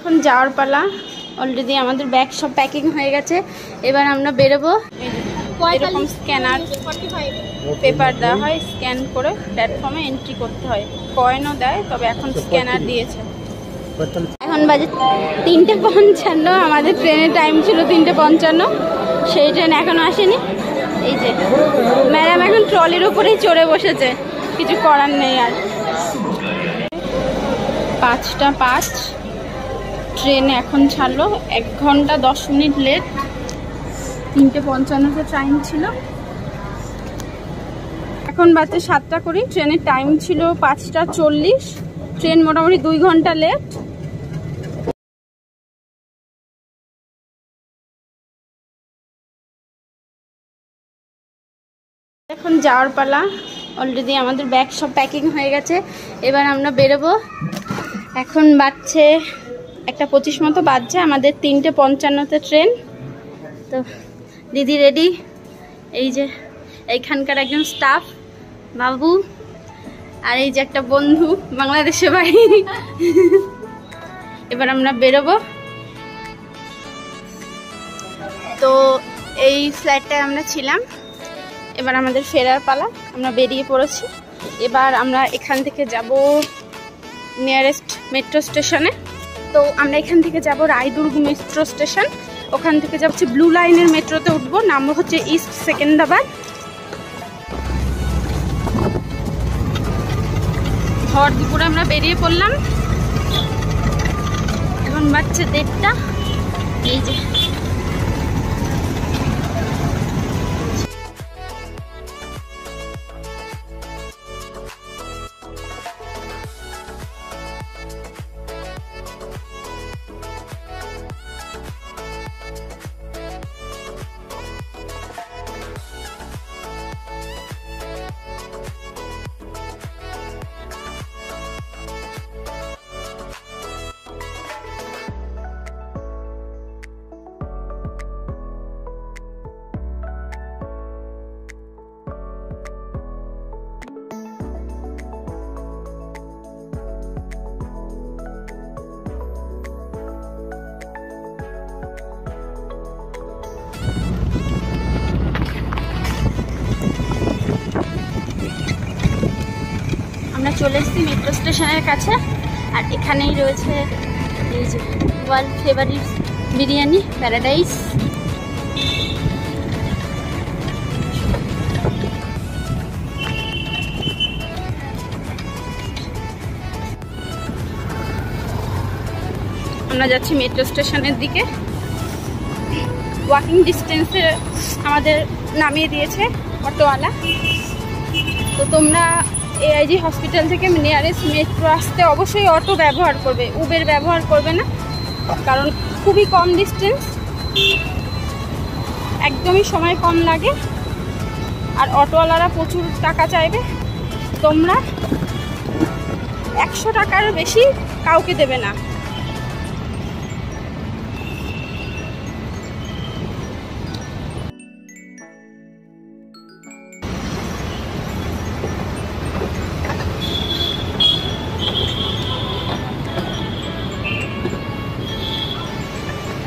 এখন যাওয়ার পালা। অলরেডি আমাদের ব্যাগ সব প্যাকিং হয়ে গেছে, এবার আমরা বেরোবো। এরকম স্ক্যানার পেপার দেওয়া হয়, স্ক্যান করে প্ল্যাটফর্মে এন্ট্রি করতে হয়। কয়েনও দেয়, তবে এখন স্ক্যানার দিয়েছে। এখন বাজে 3:55, আমাদের ট্রেনের টাইম ছিল 3:55, সেই ট্রেন এখনো আসেনি। এই যে ম্যাডাম এখন ট্রলির উপরেই চড়ে বসেছে, কিছু করার নেই আর। 5:05 ট্রেন এখন ছাড়লো, 1 ঘন্টা 10 মিনিট লেট। 3:55 টাইম ছিল, এখন বাজে 7:20। ট্রেনের টাইম ছিল 5:40, ট্রেন মোটামুটি 2 ঘন্টা লেট। এখন যাওয়ার পালা। অলরেডি আমাদের ব্যাগ সব প্যাকিং হয়ে গেছে, এবার আমরা বেরোবো। এখন বাজছে 1:25 মতো বাজছে, আমাদের 3:55 ট্রেন। তো দিদি রেডি, এই যে এইখানকার একজন স্টাফ বাবু, আর এই যে একটা বন্ধু বাংলাদেশে বাড়ি। এবার আমরা বেরোবো। তো এই ফ্লাইটটায় আমরা ছিলাম, এবার আমাদের ফেরার পালা। আমরা বেরিয়ে পড়েছি, এবার আমরা এখান থেকে যাব নিয়ারেস্ট মেট্রো স্টেশনে। তো আমরা এখান থেকে যাব রায়দুর্গ মেট্রো স্টেশন, ওখান থেকে যাচ্ছি ব্লু লাইনের মেট্রোতে উঠবো, নামবো হচ্ছে ইস্ট সেকেন্দ্রাবাদ। ভর দুপুরে আমরা বেরিয়ে পড়লাম, এখন বাজছে 1:30। এই যে চলে এসেছি মেট্রো স্টেশনের কাছে, আর এখানেই রয়েছে এই যে ওয়ার্ল্ড ফেভারিট বিরিয়ানি প্যারাডাইস। আমরা যাচ্ছি মেট্রো স্টেশনের দিকে, ওয়াকিং ডিস্টেন্সে আমাদের নামিয়ে দিয়েছে অটোওয়ালা। তো তোমরা AIG হসপিটাল থেকে নিয়ারেস্ট মেট্রো আসতে অবশ্যই অটো ব্যবহার করবে, উবের ব্যবহার করবে না, কারণ খুবই কম ডিস্টেন্স, একদমই সময় কম লাগে, আর অটোওয়ালারা প্রচুর টাকা চাইবে। তোমরা 100 টাকার বেশি কাউকে দেবে না।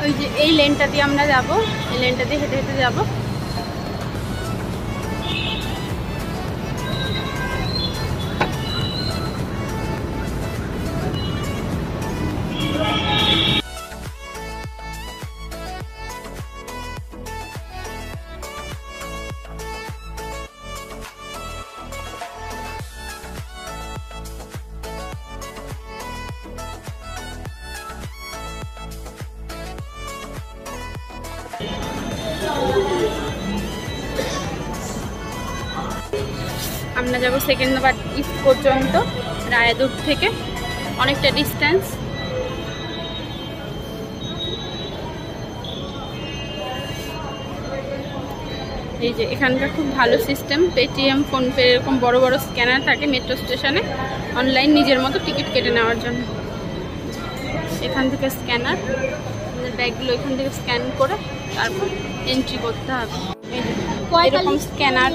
ওই যে এই লেনটা দিয়ে আমরা যাব, এই লেনটা দিয়ে হেঁটে হেঁটে যাব। আমরা যাব সেকেন্দ্রাবাদ ইস্ট পর্যন্ত, রায়দুর্গ থেকে অনেকটা ডিস্টেন্স। এই যে এখানকার খুব ভালো সিস্টেম, পেটিএম, ফোনপে এরকম বড় বড় স্ক্যানার থাকে মেট্রো স্টেশনে, অনলাইন নিজের মতো টিকিট কেটে নেওয়ার জন্য। এখান থেকে স্ক্যানার, ব্যাগগুলো এখান থেকে স্ক্যান করে তারপর এন্ট্রি করতে হবে। এরকম স্ক্যানার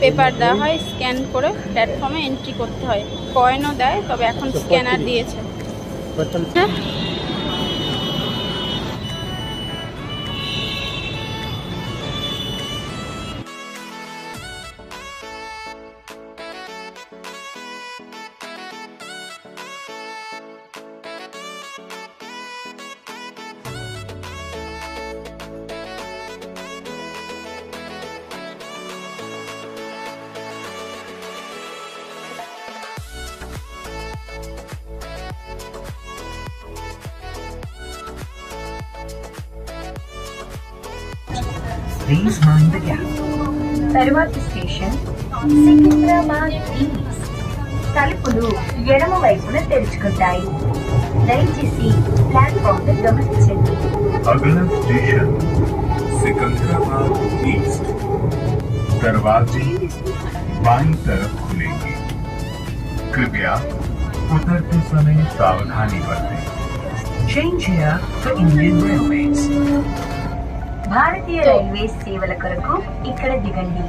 পেপার দেওয়া হয়, স্ক্যান করে প্ল্যাটফর্মে এন্ট্রি করতে হয়। কয়েনও দেয়, তবে এখন স্ক্যানার দিয়েছে। Please mind the gap. Tarvati station, Secunderabad East. తలుపులు ఎడమ వైపున తెరుచుకుంటాయి. దయచేసి ప్లాట్ఫామ్ గమనించండి. अगला स्टेशन सिकंदराबाद ईस्ट। दरवाजे बाईं तरफ खुलेंगे। कृपया उतरते समय सावधानी बरतें। Change here for Indian Railways. Bharatiya railway సేవల కొరకు ఇక్కడ దిగండి.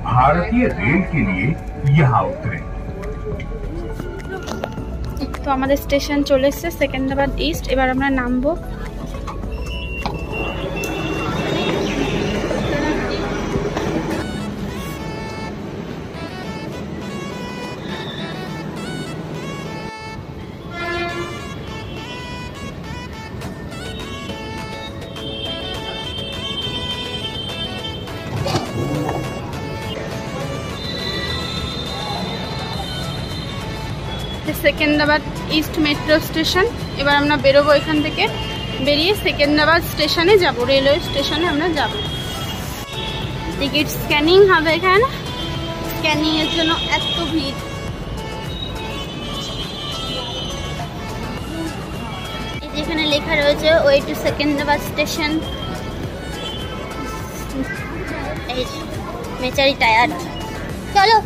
भारतीय रेल के लिए यहाँ उतरें। তো আমাদের স্টেশন চলে এসেছে সেকেন্দ্রাবাদ ইস্ট। এবার আমরা নামবো। Secunderabad east metro station. এবার আমরা বেরোবো এখান থেকে, বেরিয়ে সেকেন্দ্রাবাদ স্টেশনে যাব, রেলওয়ে স্টেশনে আমরা যাব। টিকিট স্ক্যানিং হবে এখানে, স্ক্যানিং এর জন্য এত ভিড়। এই যে এখানে লেখা রয়েছে ওয়ে টু সেকেন্দ্রাবাদ স্টেশন। এই মেচারি টায়ার্ড, চলো।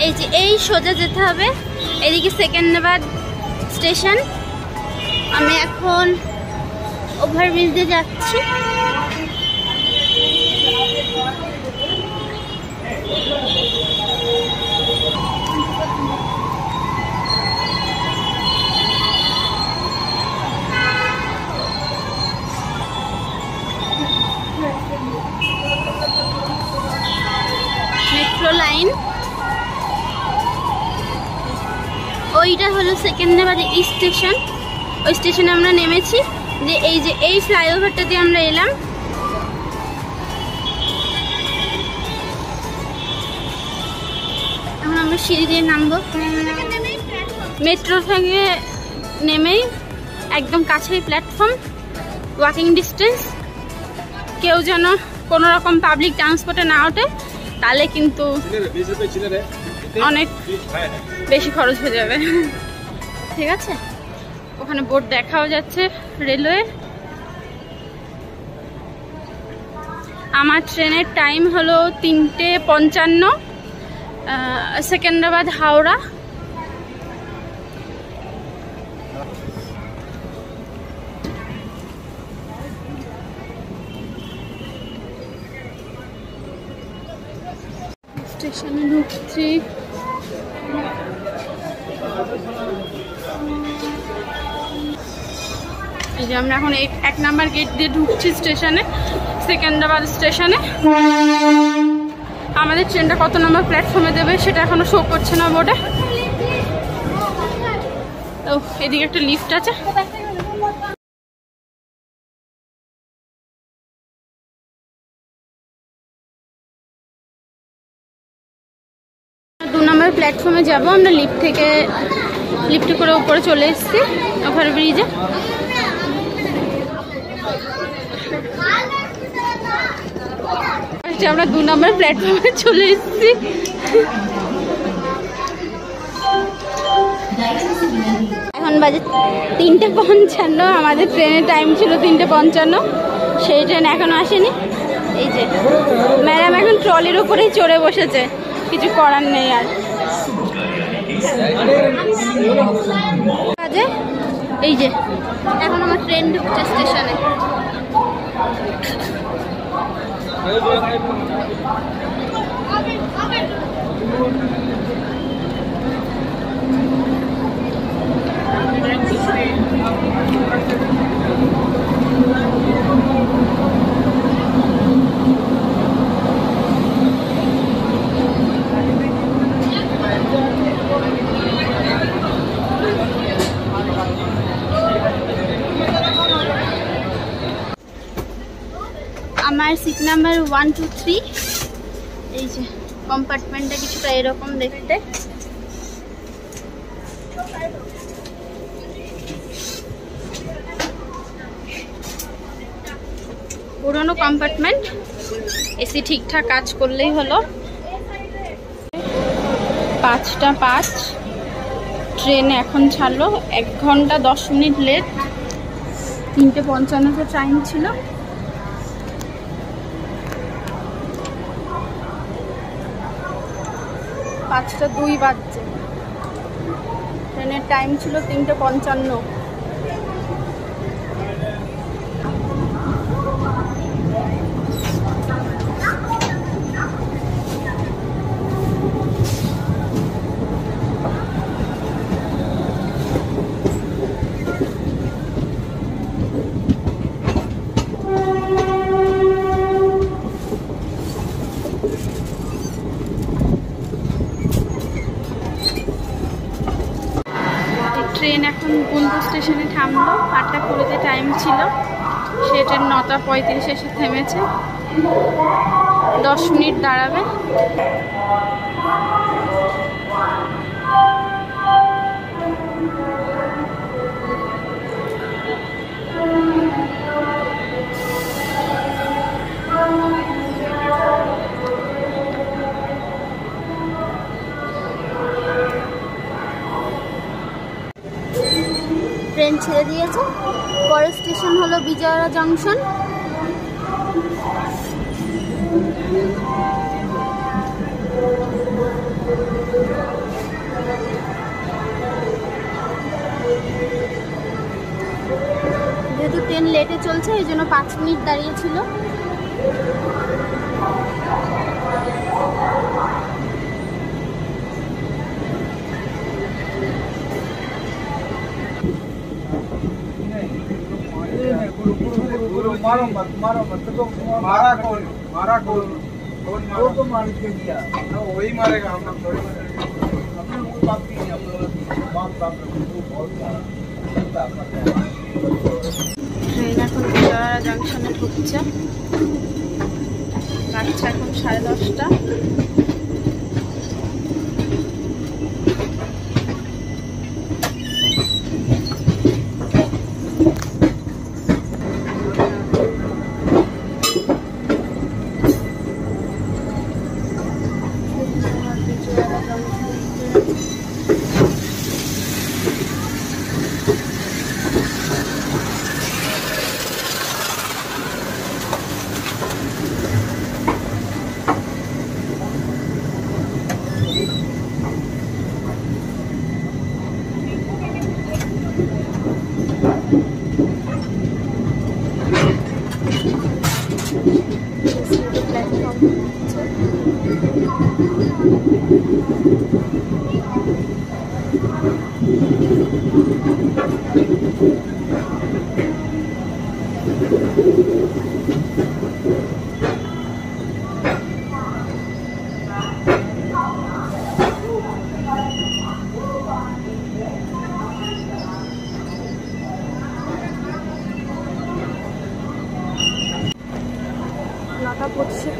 এই যে এই সোজা যেতে হবে, এদিকে সেকেন্দ্রাবাদ স্টেশন। আমি এখন ওভারব্রিজ দিয়ে যাচ্ছি। মেট্রো লাইন, ওইটা হলো সেকেন্দ্রাবাদ ইস্ট স্টেশন। ওই স্টেশনে আমরা নেমেছি, যে এই ফ্লাইওভারটা দিয়ে আমরা এলাম। এখন আমরা সিঁড়ি দিয়ে নামবো। মেট্রো থেকে নেমেই একদম কাছেই প্ল্যাটফর্ম, ওয়াকিং ডিস্টেন্স। কেউ যেন কোনো রকম পাবলিক ট্রান্সপোর্টে না ওঠে, তাহলে কিন্তু অনেক বেশি খরচ হয়ে যাবে। ঠিক আছে, ওখানে বোর্ড দেখাও যাচ্ছে রেলওয়ে। আমার ট্রেনের টাইম হলো 3:55, সেকেন্দ্রাবাদ হাওড়া। স্টেশনে ঢুকছি। এই যে আমরা এখন 1 নাম্বার গেট দিয়ে ঢুকছি স্টেশনে, সেকেন্দ্রাবাদ স্টেশনে। আমাদের ট্রেনটা কত নম্বর প্ল্যাটফর্মে দেবে সেটা এখনো শো করছে না বোর্ডে। তো এদিকে একটা লিফট আছে। প্ল্যাটফর্মে যাব আমরা, লিফটে করে উপরে চলে এসেছি ওভারব্রিজে। আমরা 2 নম্বর প্ল্যাটফর্মে চলে এসেছি। এখন বাজে 3:55, আমাদের ট্রেনের টাইম ছিল 3:55, সেই ট্রেন এখনো আসেনি। এই যে ম্যাডাম এখন ট্রলির উপরেই চড়ে বসেছে, কিছু করার নেই আর। এই যে এখন আমার ট্রেন ঢুকছে স্টেশনে। আমার সিট নাম্বার 1, 2, 3। এই যে কম্পার্টমেন্টটা কিছুটা এরকম দেখতে। পুরনো কম্পার্টমেন্ট, এসি ঠিকঠাক কাজ করলেই হলো। 5টা 5 ট্রেন এখন ছাড়লো, 1 ঘন্টা 10 মিনিট লেট। 3:55 টাইম ছিল। পাঁচটা 2 বাজছে, ট্রেনের টাইম ছিল 3:55। ট্রেন এখন গুলদু স্টেশনে থামলো। 8টা 20-তে টাইম ছিল, সে ট্রেন 9টা 35 এসে থেমেছে। 10 মিনিট দাঁড়াবে। ট্রেন ছেড়ে দিয়েছে। পরের স্টেশন হলো বিজয়ওয়াড়া জংশন। যেহেতু ট্রেন লেটে চলছে, এই জন্য 5 মিনিট দাঁড়িয়েছিল। मारा कौन वो तो मार के दिया, वही मारेगा, हम लोग थोड़ी मारेंगे। अपने वो बात की नहीं, हम लोग बात बहुत ট্রেন এখন বিজয়ওয়াড়া জংশনে ঢুকছে। বাচ্চা এখন 10:30।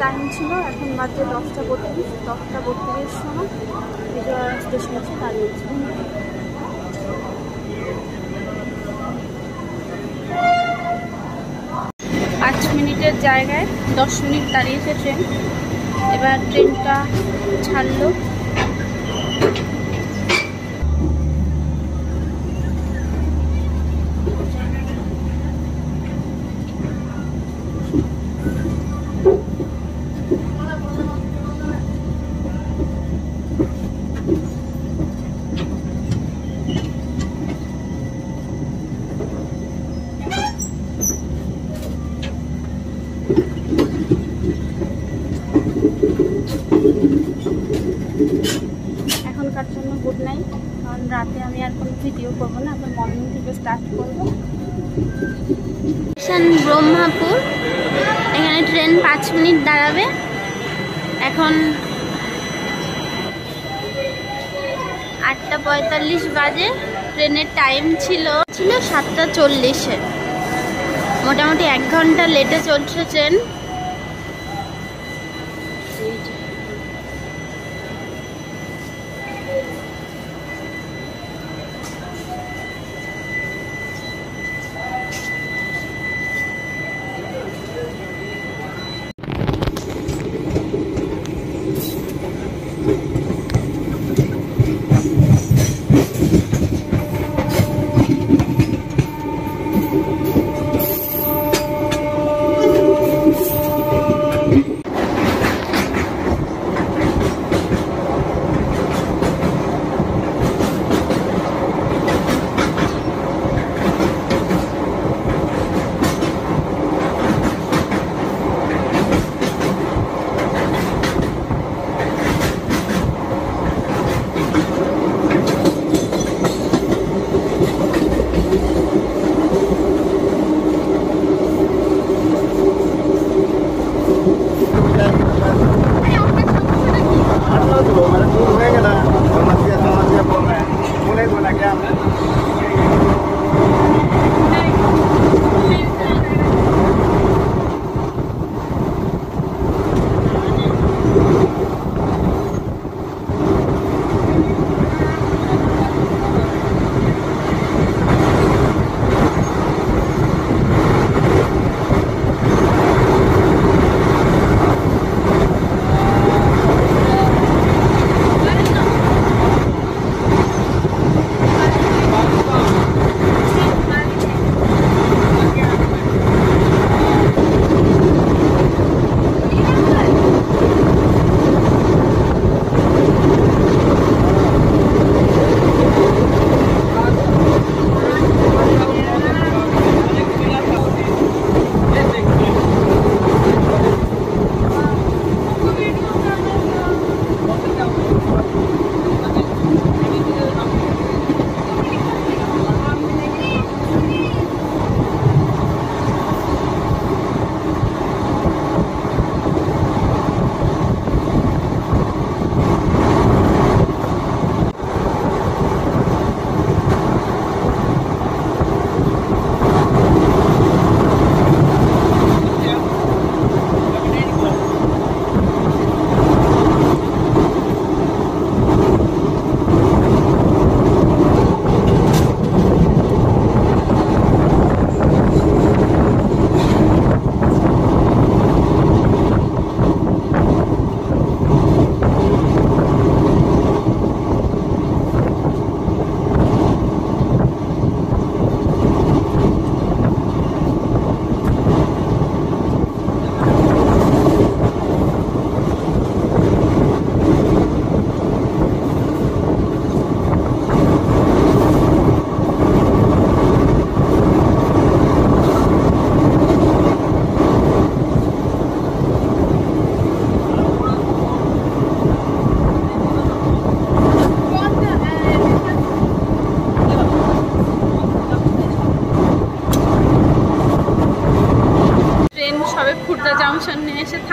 টাইম ছিল, এখন বাজে 10টা 32। 10টা 32 সময় বিজয়ওয়াড়া স্টেশন এসে দাঁড়িয়েছে। পাঁচ মিনিটের জায়গায় 10 মিনিট দাঁড়িয়েছে ট্রেন। এবার ট্রেনটা ছাড়লো। এখনকার জন্য গুড নাইট, কারণ রাতে আমি আর কোনো ভিডিও করবো না, আবার মর্নিং থেকে স্টার্ট করবো। স্টেশন ব্রহ্মাপুর, এখানে ট্রেন 5 মিনিট দাঁড়াবে। এখন 8টা 45 বাজে, ট্রেনের টাইম ছিল 7টা 40-এ। মোটামুটি 1 ঘন্টা লেটে চলছে ট্রেন।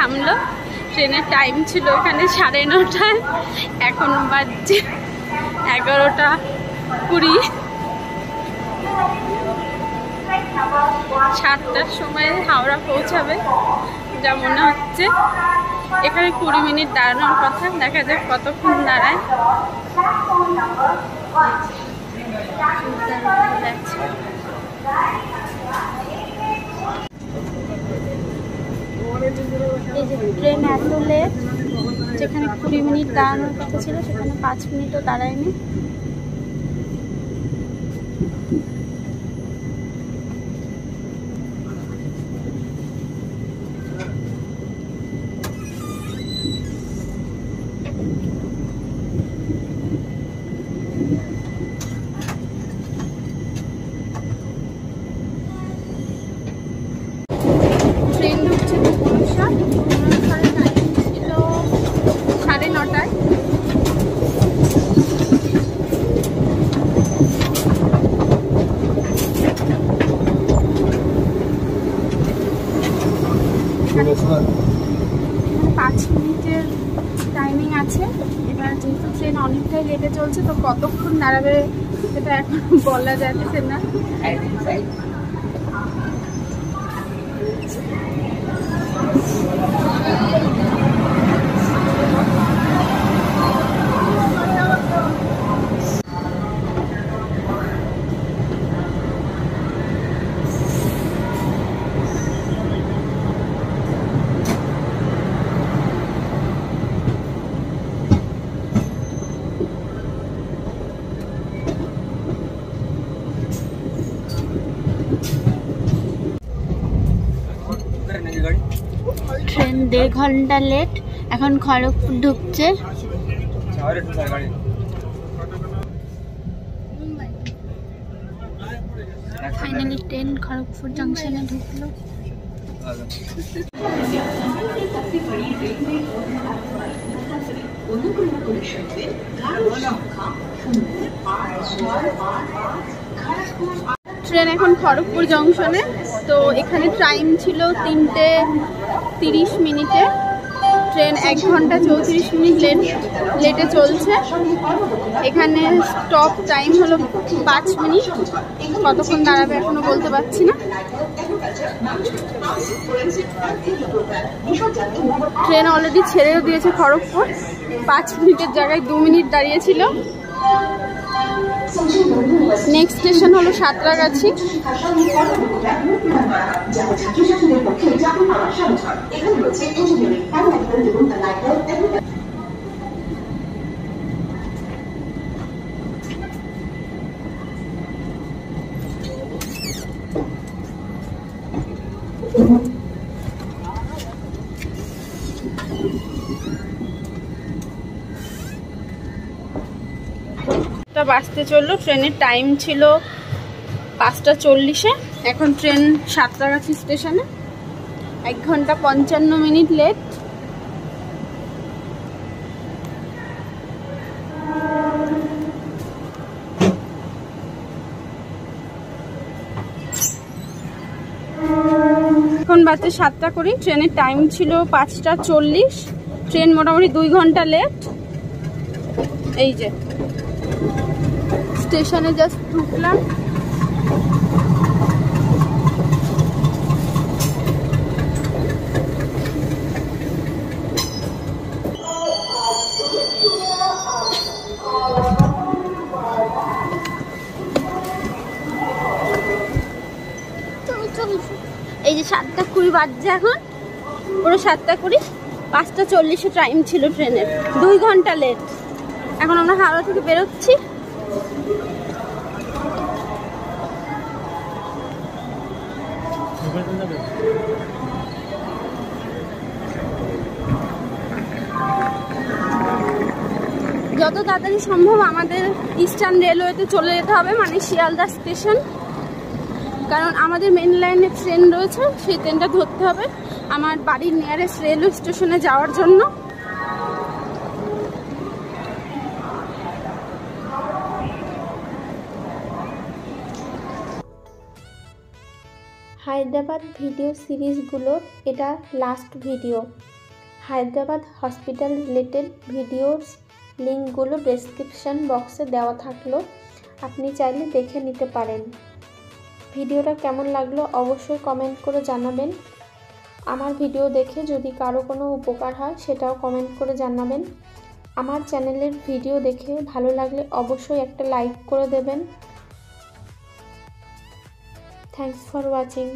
থামলো। ট্রেনের টাইম ছিল এখানে 9:30, এখন বাজছে 11:20। 7টার সময় হাওড়া পৌঁছাবে যা মনে হচ্ছে। এখানে 20 মিনিট দাঁড়ানোর কথা, দেখা যাক কতক্ষণ দাঁড়ায়। এই যে ট্রেন এত লেট, যেখানে 20 মিনিট দাঁড়ানোর কথা ছিল সেখানে 5 মিনিটও দাঁড়ায়নি। ট্রেন ঢুকছে ভুবনেশ্বর, ভুবনেশ্বরের টাইম ছিল 9:30। এখানে 5 মিনিটের টাইমিং আছে। এবার যেহেতু ট্রেন অনেকটাই লেটে চলছে, তো কতক্ষণ দাঁড়াবে সেটা এখন বলা যাচ্ছে না। ট্রেন 1.5 ঘন্টা লেট, এখন খড়গপুর ঢুকছে। ফাইনালি ট্রেন খড়গপুর জংশনে ঢুকলো। ট্রেন এখন খড়গপুর জংশনে। তো এখানে টাইম ছিল 3:30 মিনিটে। ট্রেন 1 ঘন্টা 34 মিনিট লেটে চলছে। এখানে স্টপ টাইম হলো 5 মিনিট। কতক্ষণ দাঁড়াবে এখনো বলতে পারছি না। ট্রেন অলরেডি ছেড়েও দিয়েছে খড়গপুর। 5 মিনিটের জায়গায় 2 মিনিট দাঁড়িয়েছিল। নেক্সট স্টেশন হলো সাঁতরাগাছি। বাসতে চললো। ট্রেনের টাইম ছিল 5:40। এখন ট্রেন সাঁতরাগাছি স্টেশনে। 1 ঘন্টা 55 মিনিট লেট। এখন বাজে 7:20। ট্রেনের টাইম ছিল 5:40। ট্রেন মোটামুটি 2 ঘন্টা লেট। এই যে স্টেশনে জাস্ট ঢুকলাম। এই যে 7:20 বাজছে এখন, পুরো 7:20। 5:40 টাইম ছিল ট্রেনের, 2 ঘন্টা লেট। এখন আমরা হাওড়া থেকে বেরোচ্ছি। যত তাড়াতাড়ি সম্ভব আমাদের ইস্টার্ন রেলওয়েতে চলে যেতে হবে, মানে শিয়ালদা স্টেশন। কারণ আমাদের মেন লাইনে ট্রেন রয়েছে, সেই ট্রেনটা ধরতে হবে আমার বাড়ির নিয়ারেস্ট রেলওয়ে স্টেশনে যাওয়ার জন্য। হায়দ্রাবাদ ভিডিও সিরিজগুলোর এটা last video. Hyderabad hospital related videos লিঙ্কগুলো ডেসক্রিপশন বক্সে দেওয়া থাকলো, আপনি চাইলে দেখে নিতে পারেন। ভিডিওটা কেমন লাগলো অবশ্যই কমেন্ট করে জানাবেন। আমার ভিডিও দেখে যদি কারো কোনো উপকার হয় সেটাও কমেন্ট করে জানাবেন। আমার চ্যানেলের ভিডিও দেখে ভালো লাগলে অবশ্যই একটা লাইক করে দেবেন। Thanks for watching.